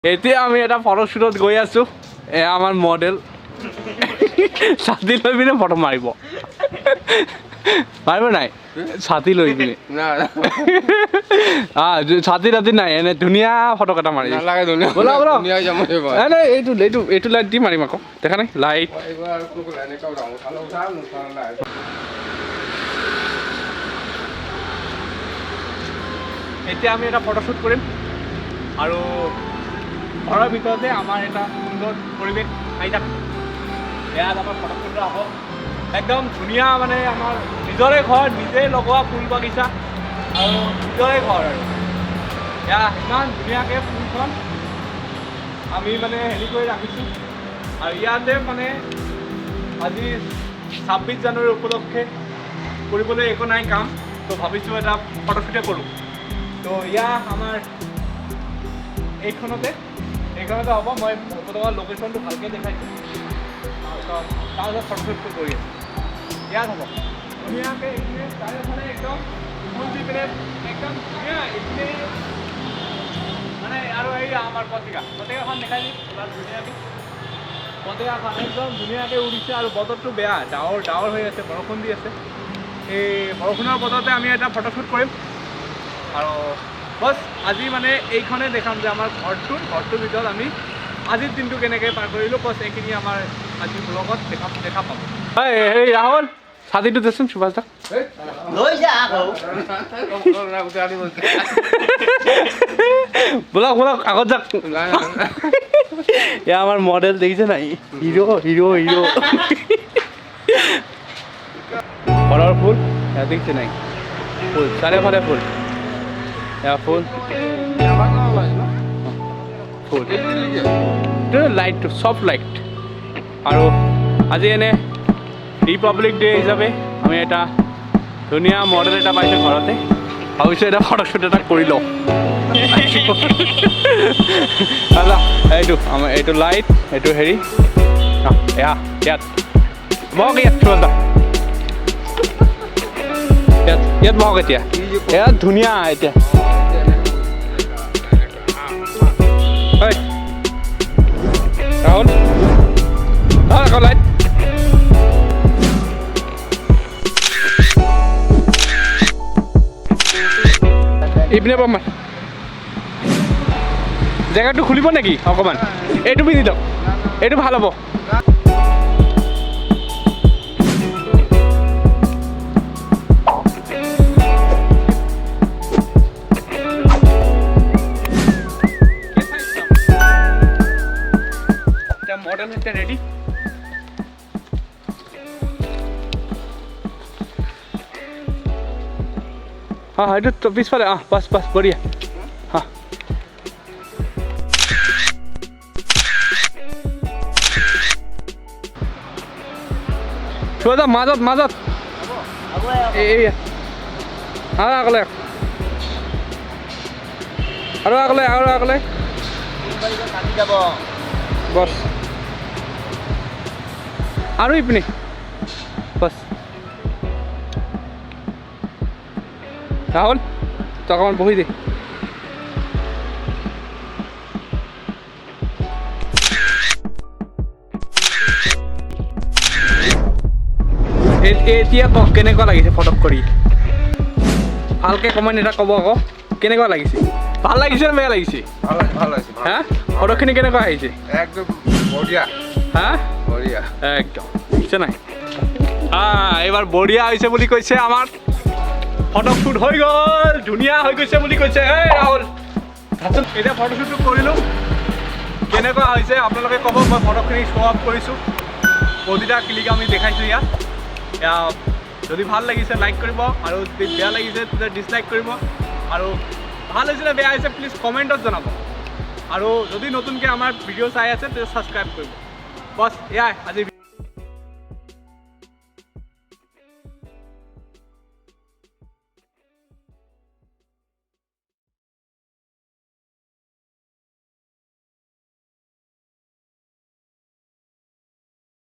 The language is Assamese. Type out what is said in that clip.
এতিয়া আমি এটা ফটোশ্বুটত গৈ আছো এয়া আমাৰ মডেল ছাতি লৈ পিনে ফটো মাৰিব পাৰিব নাই ছাতি লৈ পিনে ছাতি তাতি নাই এনে ধুনীয়া ফটো এটা মাৰি ব'লা ব'লা নাই এইটো এইটো এইটো লাইট দি মাৰিম আকৌ দেখা নাই লাইট এতিয়া আমি এটা ফটোশ্বুট কৰিম আৰু ঘৰৰ ভিতৰতে আমাৰ এটা সুন্দৰ পৰিৱেশ আহি থাক ইয়াত আমাৰ ফটোশ্বুট হ'ব একদম ধুনীয়া মানে আমাৰ নিজৰে ঘৰ নিজে লগোৱা ফুল বাগিচা আৰু নিজৰে ঘৰ আৰু এয়া ইমান ধুনীয়াকৈ ফুলখন আমি মানে হেৰি কৰি ৰাখিছোঁ আৰু ইয়াতে মানে আজি 26 জানুৱাৰী উপলক্ষে কৰিবলৈ একো নাই কাম তো ভাবিছোঁ এটা ফটোশ্বুটে কৰোঁ তো ইয়া আমাৰ এইখনতে হ'ব মই বৰ্তমান লোকেশ্যনটো ভালকৈ দেখাইছোঁ তাৰপিছত ফটোশ্বুটটো কৰি আছোঁ ইয়াত হ'ব ধুনীয়াকৈ এইপিনে চাৰিওফালে একদম ফুল দি পিনে একদম ধুনীয়া এইপিনে মানে আৰু এই আমাৰ পত্ৰিকাখন দেখাই দিম ধুনীয়াকৈ পত্ৰিকাখন একদম ধুনীয়াকৈ উৰিছে আৰু বতৰটো বেয়া ডাৱৰ হৈ আছে বৰষুণ দি আছে এই বৰষুণৰ বতৰতে আমি এটা ফটোশ্বুট কৰিম আৰু বছ আজি মানে এইখনে দেখাম যে আমাৰ ঘৰটোৰ ভিতৰত আমি আজিৰ দিনটো কেনেকৈ পাৰ কৰিলোঁ বছ এইখিনি আমাৰ আজিৰ ব্লগত দেখা পাব এই ৰাহুল ছাতিটো দেচোন সুভাষ দা বলক বলক আগত যাক এয়া আমাৰ মডেল দেখিছে নাই হিৰো ঘৰৰ ফুল এয়া দেখিছে নাই ফুল চাৰিওফালে ফুল এয়া ফুল লাইটটো চফ্ট লাইট আৰু আজি এনে ৰিপাব্লিক ডে হিচাপে আমি এটা ধুনীয়া মডেল এটা পাইছোঁ ঘৰতে ভাবিছোঁ এটা ফটোশ্বুট এটা কৰি লওঁ এইটো আমাৰ এইটো লাইট এইটো হেৰি ইয়াত বহক ইয়াত বহক এতিয়া ইয়াত ধুনীয়া এতিয়া ৰাহুল আকৌ লাইট ইপিনে পাম জেগাটো খুলিব নেকি অকণমান এইটো পিন্ধি দিয়ক এইটো ভাল হ'ব मॉडल है रेडी हाँ हाँ तो बीस वाले हाँ बस बढ़िया हाँ छोड़ा মাজত हाँ আগলে আৰু আগলে বস আৰু ইপিনে বস ৰাহুল তই অকণমান বহি দে এতিয়া কওক কেনেকুৱা লাগিছে ফটো কৰি ভালকৈ কমেণ্ট এটা ক'ব আকৌ কেনেকুৱা লাগিছে ভাল লাগিছে নে বেয়া লাগিছে ভাল লাগিছে হা ফটোখিনি কেনেকুৱা আহিছে একদম বঢ়িয়া হা বঢ়িয়া একদম বুজিছে নাই এইবাৰ বঢ়িয়া হৈছে বুলি কৈছে আমাৰ ফটোশ্বুট হৈ গ'ল ধুনীয়া হৈ গৈছে বুলি কৈছে এই ৰাহুল এতিয়া ফটোশ্বুটটো কৰিলোঁ কেনেকুৱা হৈছে আপোনালোকে ক'ব মই ফটোখিনি শ্ব' আপ কৰিছোঁ প্ৰতিটা ক্লিক আমি দেখাইছোঁ ইয়াত যদি ভাল লাগিছে লাইক কৰিব আৰু যদি বেয়া লাগিছে তেতিয়া ডিছলাইক কৰিব আৰু ভাল হৈছে নে বেয়া হৈছে প্লিজ কমেণ্টত জনাব আৰু যদি নতুনকৈ আমাৰ ভিডিঅ' চাই আছে তেতিয়া ছাবস্ক্ৰাইব কৰিব বছ এয়াই আজি